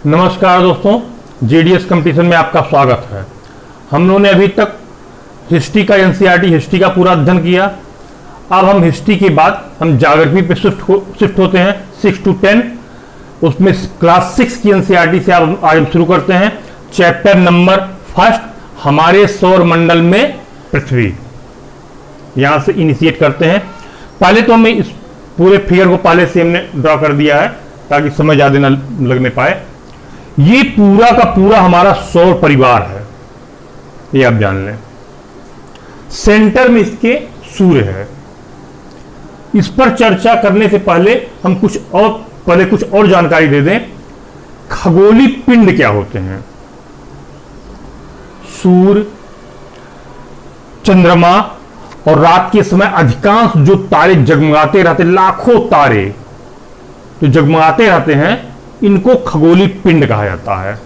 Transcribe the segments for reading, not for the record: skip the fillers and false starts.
नमस्कार दोस्तों, JDS competition में आपका स्वागत है। हम लोगों ने अभी तक हिस्ट्री का एनसीईआरटी हिस्ट्री का पूरा अध्ययन किया। अब हम हिस्ट्री के बाद हम ज्योग्राफी पे शिफ्ट होते हैं 6 to 10। उसमें क्लास 6 की एनसीईआरटी से आज हम शुरू करते हैं चैप्टर नंबर 1, हमारे सौर मंडल में पृथ्वी। यहां से इनिशिएट करते हैं। पहले तो हमें इस पूरे फिगर को पहले से हमने ड्रॉ कर दिया है ताकि समझ ज़्यादा न लगने पाए। ये पूरा का पूरा हमारा सौर परिवार है, ये आप जान लें। सेंटर में इसके सूर्य है। इस पर चर्चा करने से पहले हम कुछ और जानकारी दे दें। खगोलीय पिंड क्या होते हैं? सूर्य, चंद्रमा और रात के समय अधिकांश जो तारे जगमगाते रहते, लाखों तारे जो जगमगाते रहते हैं, इनको खगोलीय पिंड कहा जाता है।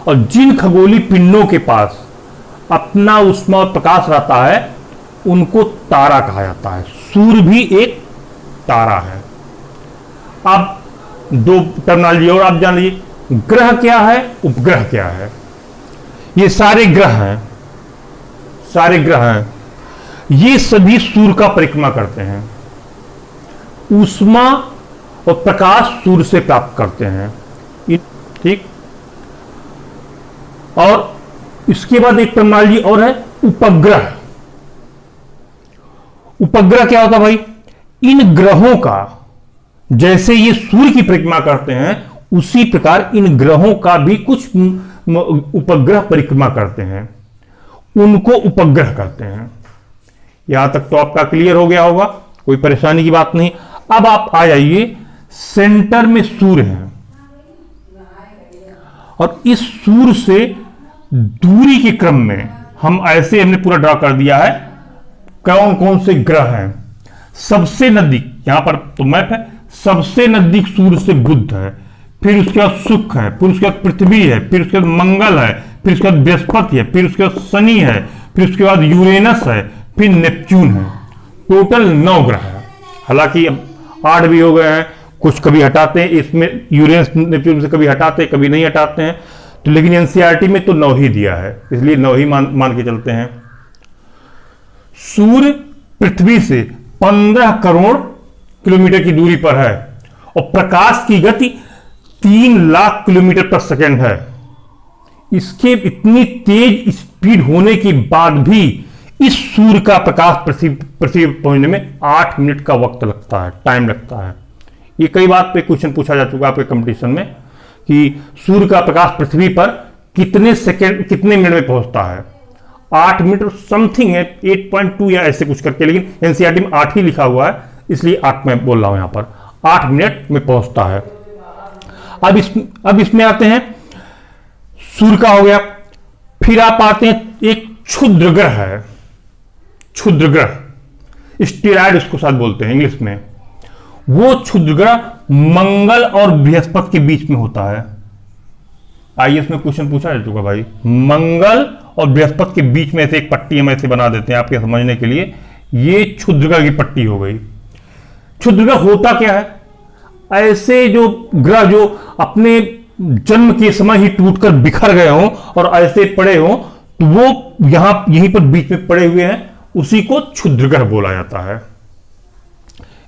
और जिन खगोलीय पिंडों के पास अपना ऊष्मा और प्रकाश रहता है उनको तारा कहा जाता है। सूर्य भी एक तारा है। अब दो टर्मिनोलॉजी और आप जान लीजिए, ग्रह क्या है, उपग्रह क्या है। ये सारे ग्रह हैं, ये सभी सूर्य का परिक्रमा करते हैं। ऊष्मा और प्रकाश सूर्य से प्राप्त करते हैं, ठीक। और इसके बाद एक टर्मिनोलॉजी और है, उपग्रह। उपग्रह क्या होता भाई? इन ग्रहों का, जैसे ये सूर्य की परिक्रमा करते हैं उसी प्रकार इन ग्रहों का भी कुछ उपग्रह परिक्रमा करते हैं, उनको उपग्रह कहते हैं। यहां तक तो आपका क्लियर हो गया होगा, कोई परेशानी की बात नहीं। अब आप आ जाइए, सेंटर में सूर्य है और इस सूर्य से दूरी के क्रम में हमने पूरा ड्रॉ कर दिया है कौन कौन से ग्रह हैं। सबसे नजदीक, यहां पर तो मैप है, सबसे नजदीक सूर्य से बुध है, फिर उसके बाद शुक्र है, फिर उसके बाद पृथ्वी है, फिर उसके बाद मंगल है, फिर उसके बाद बृहस्पति है, फिर उसके बाद शनि है, फिर उसके बाद यूरेनस है, फिर नेपच्यून है। टोटल 9 ग्रह है। हालांकि अब 8 भी हो गए हैं, कुछ कभी हटाते हैं, इसमें यूरेनस नेपच्यून से कभी हटाते हैं, कभी नहीं हटाते हैं, तो लेकिन एनसीईआरटी में तो 9 ही दिया है, इसलिए 9 ही मान के चलते हैं। सूर्य पृथ्वी से 15 करोड़ किलोमीटर की दूरी पर है और प्रकाश की गति 3 लाख किलोमीटर पर सेकंड है। इसके इतनी तेज स्पीड होने के बाद भी इस सूर्य का प्रकाश पृथ्वी पहुंचने में 8 मिनट का वक्त लगता है, टाइम लगता है। ये कई बार पे क्वेश्चन पूछा जा चुका है आपके कंपटीशन में कि सूर्य का प्रकाश पृथ्वी पर कितने मिनट में पहुंचता है। 8 मिनट समथिंग है, 8.2 या ऐसे कुछ करके, लेकिन एनसीईआरटी में 8 ही लिखा हुआ है, इसलिए 8 में बोल रहा हूं। यहां पर 8 मिनट में पहुंचता है। अब इसमें आते हैं, सूर्य का हो गया। फिर आप आते हैं, एक क्षुद्र ग्रह है, क्षुद्र ग्रह, स्टेरॉइड उसको साथ बोलते हैं इंग्लिश में। वो क्षुद्र ग्रह मंगल और बृहस्पति के बीच में होता है। आईएएस में क्वेश्चन पूछा जा चुका भाई, मंगल और बृहस्पति के बीच में से एक पट्टी हम ऐसे बना देते हैं आपके समझने के लिए। ये क्षुद्र ग्रह की पट्टी हो गई। क्षुद्र ग्रह होता क्या है? ऐसे जो ग्रह जो अपने जन्म के समय ही टूटकर बिखर गए हों और ऐसे पड़े हों, तो वो यहीं पर बीच में पड़े हुए हैं, उसी को क्षुद्र ग्रह बोला जाता है।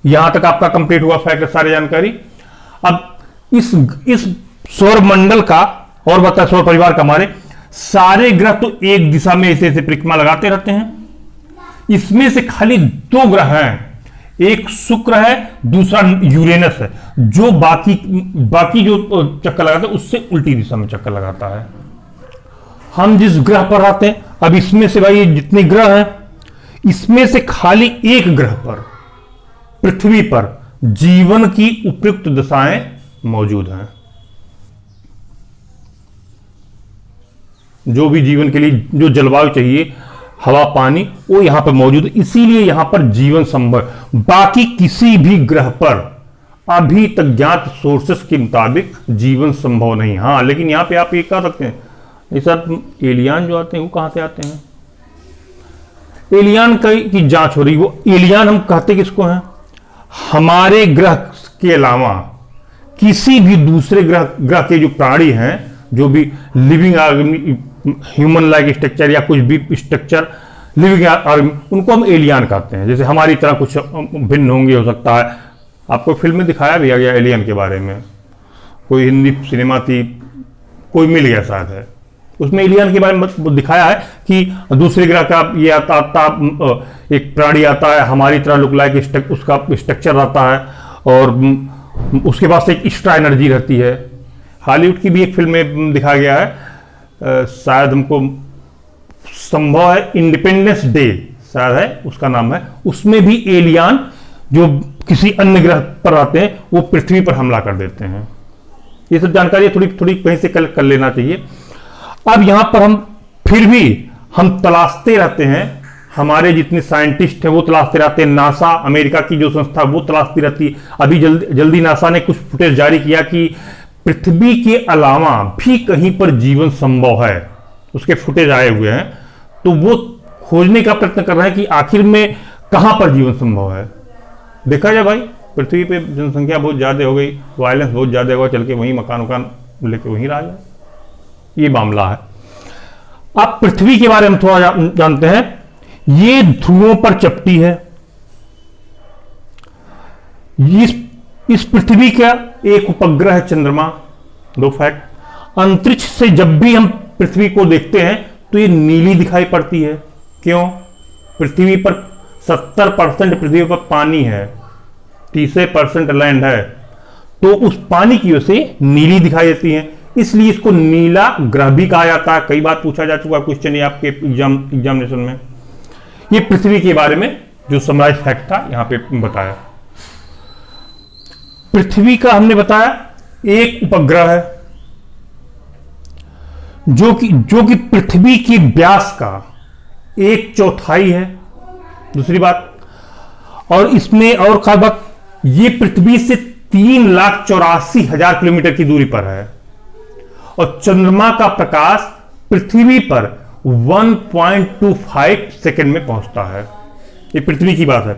यहां तक आपका कंप्लीट हुआ फैक्ट, सारी जानकारी। अब इस सौर मंडल का और बता, सौर परिवार का, हमारे सारे ग्रह तो एक दिशा में ऐसे परिक्रमा लगाते रहते हैं। इसमें से खाली 2 ग्रह हैं, एक शुक्र है, दूसरा यूरेनस है, जो बाकी जो चक्कर लगाता है उससे उल्टी दिशा में चक्कर लगाता है। हम जिस ग्रह पर आते हैं, अब इसमें से भाई जितने ग्रह हैं, इसमें से खाली एक ग्रह पर, पृथ्वी पर, जीवन की उपयुक्त दशाएं मौजूद हैं। जो भी जीवन के लिए जो जलवायु चाहिए, हवा पानी, वो यहां पर मौजूद है, इसीलिए यहां पर जीवन संभव। बाकी किसी भी ग्रह पर अभी तक ज्ञात सोर्सेस के मुताबिक जीवन संभव नहीं। हाँ, लेकिन यहां पे आप ये कह सकते हैं, नहीं सर, एलियन जो आते हैं वो कहां से आते हैं? एलियन की जांच हो रही। वो एलियन हम कहते किसको हैं? हमारे ग्रह के अलावा किसी भी दूसरे ग्रह के जो प्राणी हैं, जो भी लिविंग ह्यूमन लाइक स्ट्रक्चर या कुछ भी स्ट्रक्चर लिविंग उनको हम एलियन कहते हैं। जैसे हमारी तरह कुछ भिन्न होंगे, हो सकता है। आपको फिल्म में दिखाया भी गया एलियन के बारे में, कोई हिंदी सिनेमा थी, कोई मिल गया शायद है, उसमें एलियन के बारे में दिखाया है कि दूसरे ग्रह का ये आता एक प्राणी आता है, हमारी तरह लुक लाइक उसका स्ट्रक्चर रहता है और उसके पास एक एक्स्ट्रा एनर्जी रहती है। हॉलीवुड की भी एक फिल्म में दिखाया गया है, शायद हमको संभव है इंडिपेंडेंस डे शायद है उसका नाम है, उसमें भी एलियन जो किसी अन्य ग्रह पर आते हैं वो पृथ्वी पर हमला कर देते हैं। ये सब जानकारी थोड़ी थोड़ी कहीं से कलेक्ट कर लेना चाहिए। अब यहां पर हम फिर भी हम तलाशते रहते हैं, हमारे जितने साइंटिस्ट हैं वो तलाशते रहते हैं, नासा अमेरिका की जो संस्था वो तलाशती रहती है। अभी जल्दी नासा ने कुछ फुटेज जारी किया कि पृथ्वी के अलावा भी कहीं पर जीवन संभव है, उसके फुटेज आए हुए हैं। तो वो खोजने का प्रयत्न कर रहे हैं कि आखिर में कहां पर जीवन संभव है। देखा जाए भाई, पृथ्वी पे जनसंख्या बहुत ज्यादा हो गई, वायलेंस बहुत ज्यादा होगा, चल के वहीं मकान लेके वहीं रह जाए, ये मामला है। अब पृथ्वी के बारे में थोड़ा जानते हैं। ये ध्रुवों पर चपटी है। इस पृथ्वी का एक उपग्रह है चंद्रमा। दो फैक्ट, अंतरिक्ष से जब भी हम पृथ्वी को देखते हैं तो ये नीली दिखाई पड़ती है। क्यों? पृथ्वी पर 70% पृथ्वी पर पानी है, 30% लैंड है, तो उस पानी की वजह से नीली दिखाई देती है, इसलिए इसको नीला ग्रह भी कहा जाता है। कई बार पूछा जा चुका क्वेश्चन है आपके एग्जामिनेशन में। ये पृथ्वी के बारे में जो समराइज फैक्ट था यहां पे बताया। पृथ्वी का हमने बताया एक उपग्रह है जो कि पृथ्वी की व्यास का 1/4 है। दूसरी बात, और इसमें और खास बात, ये पृथ्वी से 3,84,000 किलोमीटर की दूरी पर है और चंद्रमा का प्रकाश पृथ्वी पर 1.25 सेकंड में पहुंचता है। ये पृथ्वी की बात है।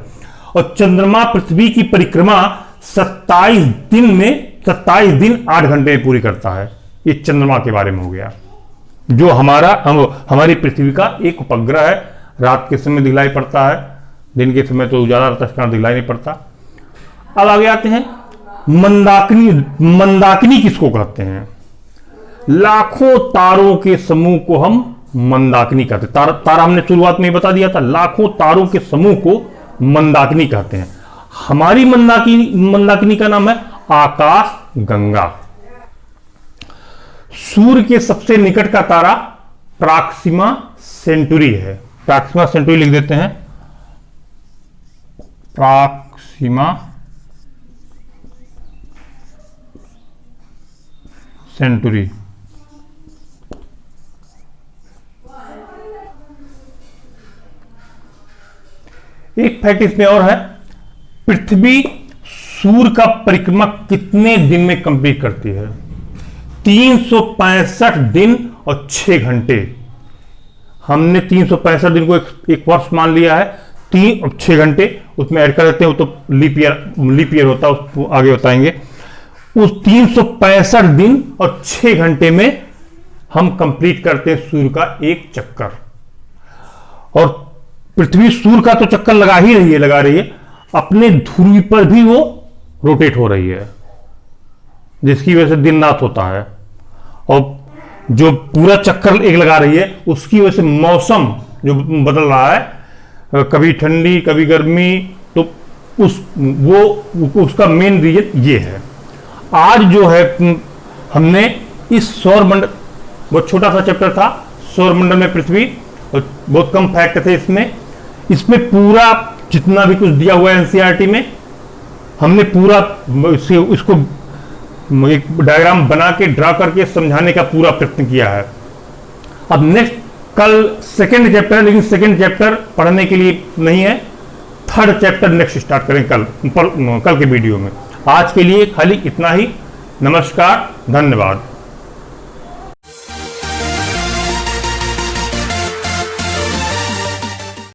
और चंद्रमा पृथ्वी की परिक्रमा 27 दिन 8 घंटे में पूरी करता है। ये चंद्रमा के बारे में हो गया, जो हमारी पृथ्वी का एक उपग्रह है। रात के समय दिखलाई पड़ता है, दिन के समय तो उजाला रहता है, इसका दिखलाई नहीं पड़ता। अब आगे आते हैं, मंदाकिनी किसको कहते हैं? लाखों तारों के समूह को हम मंदाकिनी कहते हैं। तारा हमने शुरुआत में ही बता दिया था, लाखों तारों के समूह को मंदाकिनी कहते हैं। हमारी मंदाकिनी का नाम है आकाश गंगा। सूर्य के सबसे निकट का तारा प्रॉक्सिमा सेंटुरी है। प्रॉक्सिमा सेंटुरी लिख देते हैं, प्रॉक्सिमा सेंटुरी। एक फैक्ट इसमें और है, पृथ्वी सूर्य का परिक्रमा कितने दिन में कंप्लीट करती है? 365 दिन और 6 घंटे। हमने 365 दिन को एक वर्ष मान लिया है, 3 और 6 घंटे उसमें ऐड कर देते हैं, वो तो लीप ईयर होता है, उसको आगे बताएंगे। उस 365 दिन और 6 घंटे में हम कंप्लीट करते हैं सूर्य का एक चक्कर। और पृथ्वी सूर्य का तो चक्कर लगा रही है, अपने ध्रुव पर भी वो रोटेट हो रही है, जिसकी वजह से दिन रात होता है। और जो पूरा चक्कर एक लगा रही है उसकी वजह से मौसम जो बदल रहा है, कभी ठंडी कभी गर्मी, तो उसका मेन रीजन ये है। आज जो है हमने इस सौरमंडल, बहुत छोटा सा चैप्टर था सौरमंडल में पृथ्वी, और बहुत कम फैक्ट थे इसमें पूरा जितना भी कुछ दिया हुआ है एनसीईआरटी में, हमने पूरा इसको एक डायग्राम बना के ड्रा करके समझाने का पूरा प्रयत्न किया है। अब नेक्स्ट कल सेकंड चैप्टर, लेकिन सेकंड चैप्टर पढ़ने के लिए नहीं है, थर्ड चैप्टर नेक्स्ट स्टार्ट करें कल के वीडियो में। आज के लिए खाली इतना ही। नमस्कार, धन्यवाद।